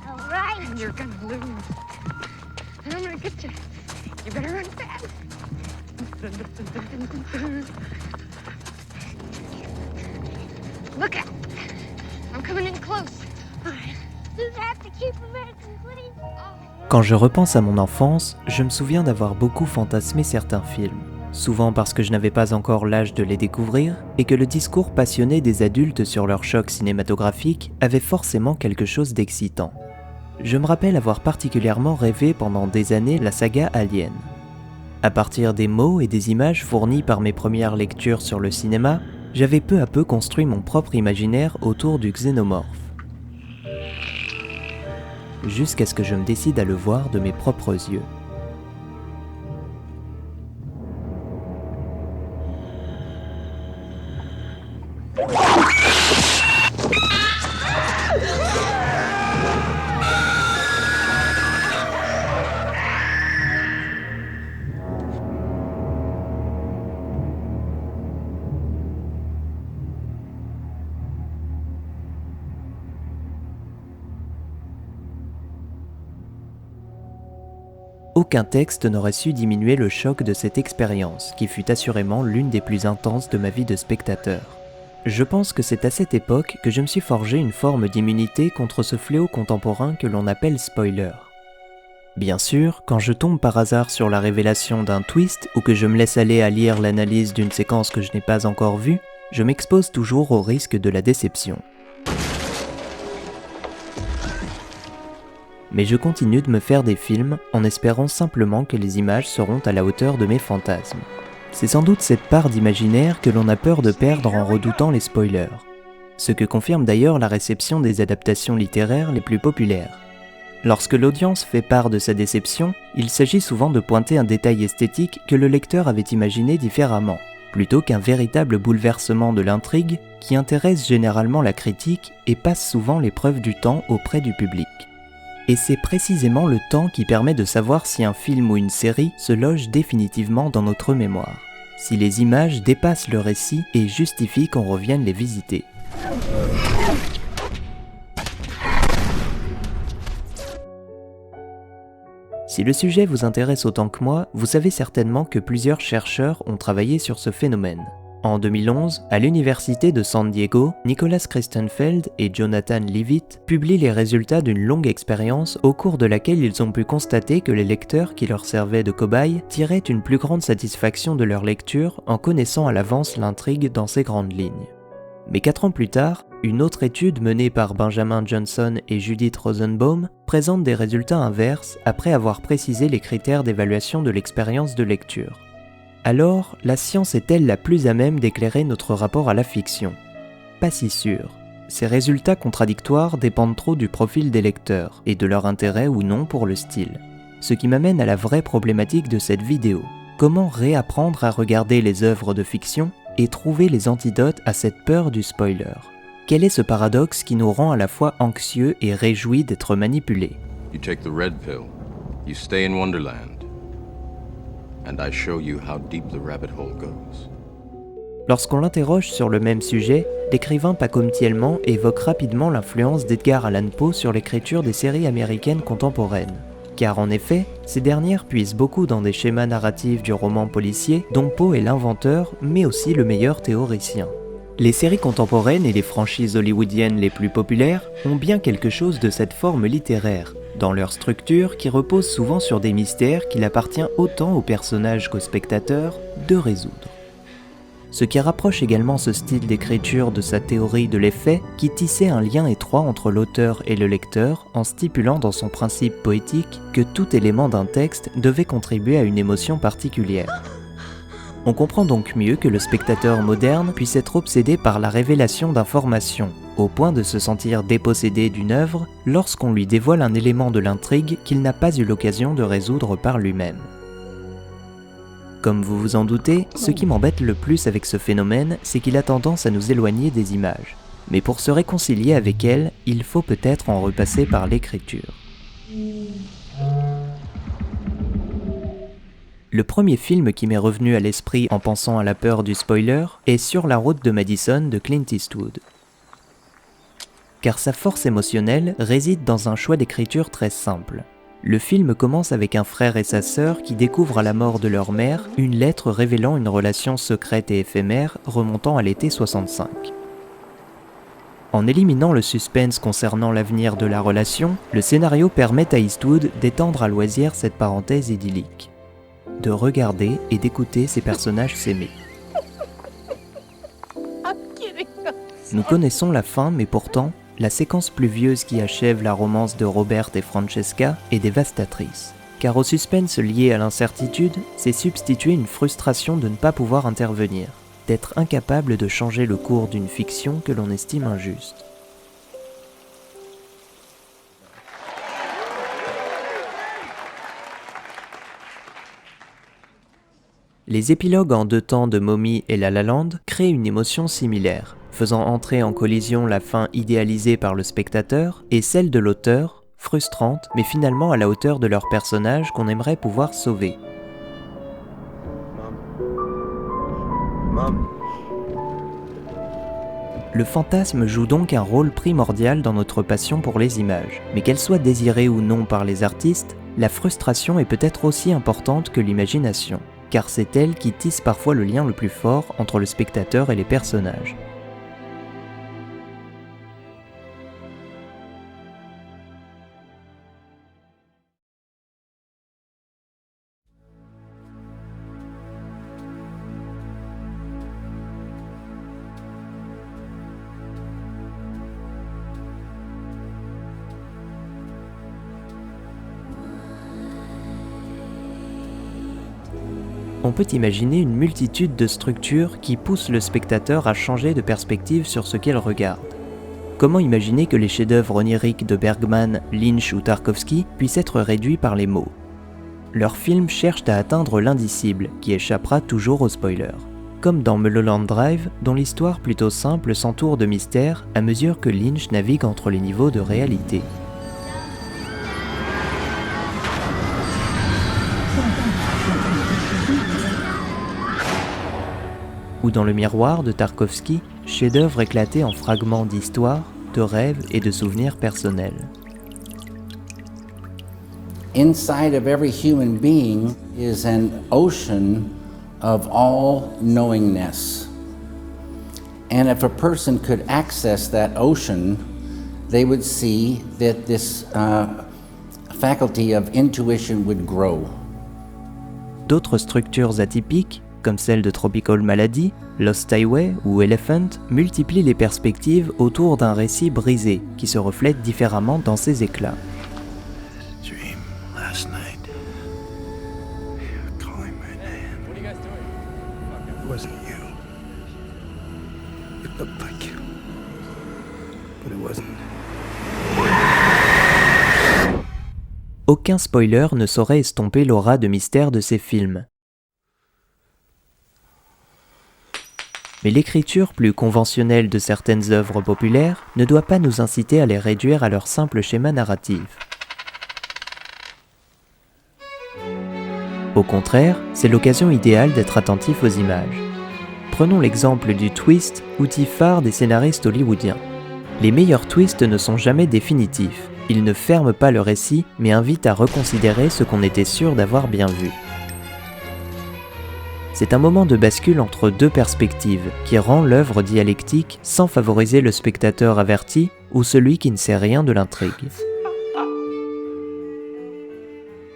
All right. And you're gonna lose. And I'm gonna get you. You better run fast. Look out. I'm coming in close. All right. Just have to keep American, please. Quand je repense à mon enfance, je me souviens d'avoir beaucoup fantasmé certains films. Souvent parce que je n'avais pas encore l'âge de les découvrir et que le discours passionné des adultes sur leur choc cinématographique avait forcément quelque chose d'excitant. Je me rappelle avoir particulièrement rêvé pendant des années la saga Alien. À partir des mots et des images fournis par mes premières lectures sur le cinéma, j'avais peu à peu construit mon propre imaginaire autour du xénomorphe. Jusqu'à ce que je me décide à le voir de mes propres yeux. Aucun texte n'aurait su diminuer le choc de cette expérience, qui fut assurément l'une des plus intenses de ma vie de spectateur. Je pense que c'est à cette époque que je me suis forgé une forme d'immunité contre ce fléau contemporain que l'on appelle spoiler. Bien sûr, quand je tombe par hasard sur la révélation d'un twist ou que je me laisse aller à lire l'analyse d'une séquence que je n'ai pas encore vue, je m'expose toujours au risque de la déception. Mais je continue de me faire des films en espérant simplement que les images seront à la hauteur de mes fantasmes. C'est sans doute cette part d'imaginaire que l'on a peur de perdre en redoutant les spoilers. Ce que confirme d'ailleurs la réception des adaptations littéraires les plus populaires. Lorsque l'audience fait part de sa déception, il s'agit souvent de pointer un détail esthétique que le lecteur avait imaginé différemment, plutôt qu'un véritable bouleversement de l'intrigue qui intéresse généralement la critique et passe souvent l'épreuve du temps auprès du public. Et c'est précisément le temps qui permet de savoir si un film ou une série se loge définitivement dans notre mémoire, si les images dépassent le récit et justifient qu'on revienne les visiter. Si le sujet vous intéresse autant que moi, vous savez certainement que plusieurs chercheurs ont travaillé sur ce phénomène. En 2011, à l'université de San Diego, Nicholas Christenfeld et Jonathan Leavitt publient les résultats d'une longue expérience au cours de laquelle ils ont pu constater que les lecteurs qui leur servaient de cobayes tiraient une plus grande satisfaction de leur lecture en connaissant à l'avance l'intrigue dans ses grandes lignes. Mais 4 ans plus tard, une autre étude menée par Benjamin Johnson et Judith Rosenbaum présente des résultats inverses après avoir précisé les critères d'évaluation de l'expérience de lecture. Alors, la science est-elle la plus à même d'éclairer notre rapport à la fiction ? Pas si sûr. Ces résultats contradictoires dépendent trop du profil des lecteurs et de leur intérêt ou non pour le style. Ce qui m'amène à la vraie problématique de cette vidéo. Comment réapprendre à regarder les œuvres de fiction et trouver les antidotes à cette peur du spoiler ? Quel est ce paradoxe qui nous rend à la fois anxieux et réjouis d'être manipulés ? You take the red pill, you stay in Wonderland. And I show you how deep the rabbit hole goes. Lorsqu'on l'interroge sur le même sujet, l'écrivain Pacôme Thielman évoque rapidement l'influence d'Edgar Allan Poe sur l'écriture des séries américaines contemporaines. Car en effet, ces dernières puisent beaucoup dans des schémas narratifs du roman policier dont Poe est l'inventeur, mais aussi le meilleur théoricien. Les séries contemporaines et les franchises hollywoodiennes les plus populaires ont bien quelque chose de cette forme littéraire, dans leur structure qui repose souvent sur des mystères qu'il appartient autant aux personnages qu'aux spectateurs de résoudre. Ce qui rapproche également ce style d'écriture de sa théorie de l'effet qui tissait un lien étroit entre l'auteur et le lecteur en stipulant dans son principe poétique que tout élément d'un texte devait contribuer à une émotion particulière. On comprend donc mieux que le spectateur moderne puisse être obsédé par la révélation d'informations, au point de se sentir dépossédé d'une œuvre lorsqu'on lui dévoile un élément de l'intrigue qu'il n'a pas eu l'occasion de résoudre par lui-même. Comme vous vous en doutez, ce qui m'embête le plus avec ce phénomène, c'est qu'il a tendance à nous éloigner des images. Mais pour se réconcilier avec elles, il faut peut-être en repasser par l'écriture. Le premier film qui m'est revenu à l'esprit en pensant à la peur du spoiler est Sur la route de Madison de Clint Eastwood. car sa force émotionnelle réside dans un choix d'écriture très simple. Le film commence avec un frère et sa sœur qui découvrent à la mort de leur mère une lettre révélant une relation secrète et éphémère remontant à l'été 65. En éliminant le suspense concernant l'avenir de la relation, le scénario permet à Eastwood d'étendre à loisir cette parenthèse idyllique, de regarder et d'écouter ces personnages s'aimer. Nous connaissons la fin, mais pourtant, la séquence pluvieuse qui achève la romance de Robert et Francesca est dévastatrice. Car au suspense lié à l'incertitude, s'est substituée une frustration de ne pas pouvoir intervenir, d'être incapable de changer le cours d'une fiction que l'on estime injuste. Les épilogues en 2 temps de Mommy et La La Land créent une émotion similaire, faisant entrer en collision la fin idéalisée par le spectateur et celle de l'auteur, frustrante mais finalement à la hauteur de leur personnage qu'on aimerait pouvoir sauver. Mom. Le fantasme joue donc un rôle primordial dans notre passion pour les images, mais qu'elle soit désirée ou non par les artistes, la frustration est peut-être aussi importante que l'imagination, car c'est elle qui tisse parfois le lien le plus fort entre le spectateur et les personnages. On peut imaginer une multitude de structures qui poussent le spectateur à changer de perspective sur ce qu'il regarde. Comment imaginer que les chefs-d'œuvre oniriques de Bergman, Lynch ou Tarkovsky puissent être réduits par les mots ? Leurs films cherchent à atteindre l'indicible, qui échappera toujours aux spoilers. Comme dans Mulholland Drive, dont l'histoire plutôt simple s'entoure de mystères à mesure que Lynch navigue entre les niveaux de réalité. Ou dans Le Miroir de Tarkovsky, chef-d'œuvre éclaté en fragments d'histoire, de rêves et de souvenirs personnels. Inside of every human being is an ocean of all-knowingness. And if a person could access that ocean, they would see that this faculty of intuition would grow. D'autres structures atypiques, comme celle de Tropical Malady, Lost Highway ou Elephant, multiplient les perspectives autour d'un récit brisé qui se reflète différemment dans ses éclats. Dream last night. You were calling my name. What are you guys doing? It wasn't you. It looked like you. But it wasn't. Aucun spoiler ne saurait estomper l'aura de mystère de ces films. Mais l'écriture plus conventionnelle de certaines œuvres populaires ne doit pas nous inciter à les réduire à leur simple schéma narratif. Au contraire, c'est l'occasion idéale d'être attentif aux images. Prenons l'exemple du twist, outil phare des scénaristes hollywoodiens. Les meilleurs twists ne sont jamais définitifs. Ils ne ferment pas le récit, mais invitent à reconsidérer ce qu'on était sûr d'avoir bien vu. C'est un moment de bascule entre 2 perspectives qui rend l'œuvre dialectique sans favoriser le spectateur averti ou celui qui ne sait rien de l'intrigue.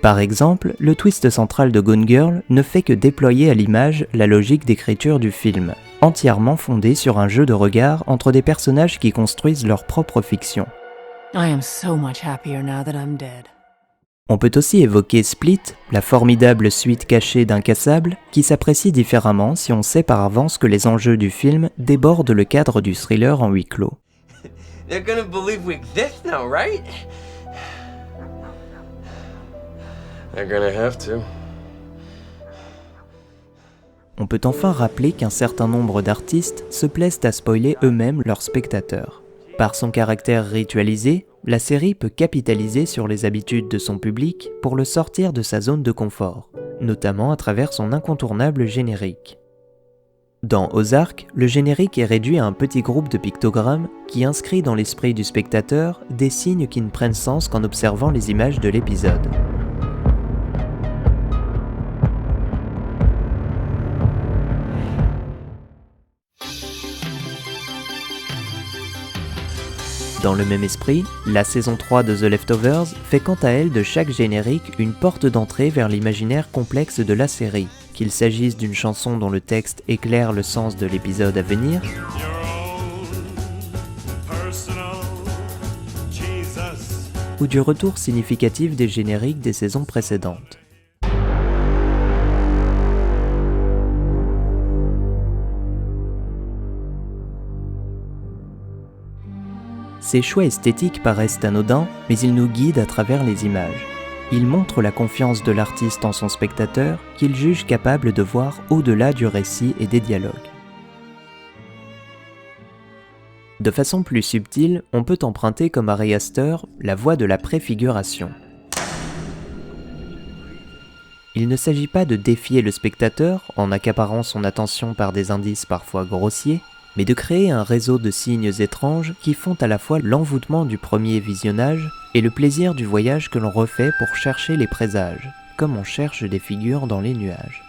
Par exemple, le twist central de Gone Girl ne fait que déployer à l'image la logique d'écriture du film, entièrement fondée sur un jeu de regard entre des personnages qui construisent leur propre fiction. I am so much happier now that I'm dead. On peut aussi évoquer Split, la formidable suite cachée d'Incassable, qui s'apprécie différemment si on sait par avance que les enjeux du film débordent le cadre du thriller en huis clos. They're gonna believe we exist now, right? They're gonna have to. On peut enfin rappeler qu'un certain nombre d'artistes se plaisent à spoiler eux-mêmes leurs spectateurs. Par son caractère ritualisé, la série peut capitaliser sur les habitudes de son public pour le sortir de sa zone de confort, notamment à travers son incontournable générique. Dans Ozark, le générique est réduit à un petit groupe de pictogrammes qui inscrit dans l'esprit du spectateur des signes qui ne prennent sens qu'en observant les images de l'épisode. Dans le même esprit, la saison 3 de The Leftovers fait quant à elle de chaque générique une porte d'entrée vers l'imaginaire complexe de la série, qu'il s'agisse d'une chanson dont le texte éclaire le sens de l'épisode à venir, ou du retour significatif des génériques des saisons précédentes. Ces choix esthétiques paraissent anodins, mais ils nous guident à travers les images. Ils montrent la confiance de l'artiste en son spectateur, qu'il juge capable de voir au-delà du récit et des dialogues. De façon plus subtile, on peut emprunter comme Ari Aster la voie de la préfiguration. Il ne s'agit pas de défier le spectateur en accaparant son attention par des indices parfois grossiers, mais de créer un réseau de signes étranges qui font à la fois l'envoûtement du premier visionnage et le plaisir du voyage que l'on refait pour chercher les présages, comme on cherche des figures dans les nuages.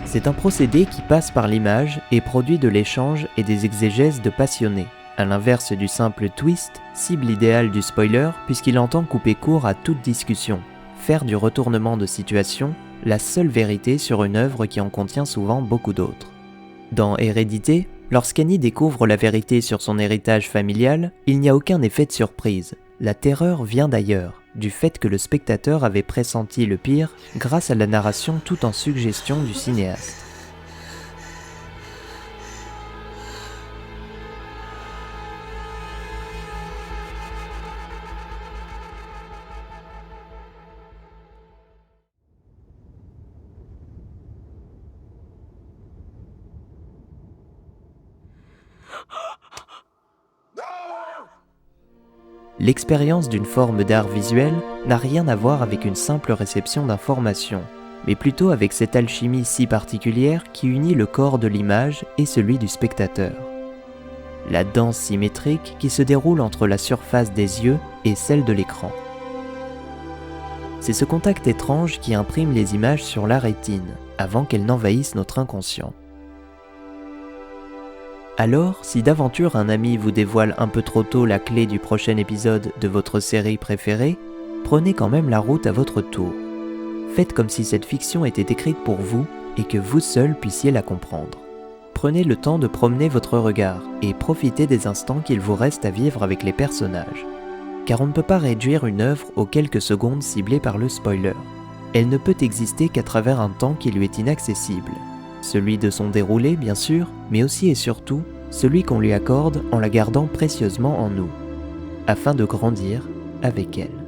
C'est un procédé qui passe par l'image et produit de l'échange et des exégèses de passionnés, à l'inverse du simple twist, cible idéale du spoiler puisqu'il entend couper court à toute discussion, faire du retournement de situation la seule vérité sur une œuvre qui en contient souvent beaucoup d'autres. Dans Hérédité, lorsqu'Annie découvre la vérité sur son héritage familial, il n'y a aucun effet de surprise. La terreur vient d'ailleurs, du fait que le spectateur avait pressenti le pire grâce à la narration tout en suggestion du cinéaste. L'expérience d'une forme d'art visuel n'a rien à voir avec une simple réception d'informations, mais plutôt avec cette alchimie si particulière qui unit le corps de l'image et celui du spectateur. La danse symétrique qui se déroule entre la surface des yeux et celle de l'écran. C'est ce contact étrange qui imprime les images sur la rétine, avant qu'elles n'envahissent notre inconscient. Alors, si d'aventure un ami vous dévoile un peu trop tôt la clé du prochain épisode de votre série préférée, prenez quand même la route à votre tour. Faites comme si cette fiction était écrite pour vous et que vous seul puissiez la comprendre. Prenez le temps de promener votre regard et profitez des instants qu'il vous reste à vivre avec les personnages. Car on ne peut pas réduire une œuvre aux quelques secondes ciblées par le spoiler. Elle ne peut exister qu'à travers un temps qui lui est inaccessible. Celui de son déroulé, bien sûr, mais aussi et surtout, celui qu'on lui accorde en la gardant précieusement en nous, afin de grandir avec elle.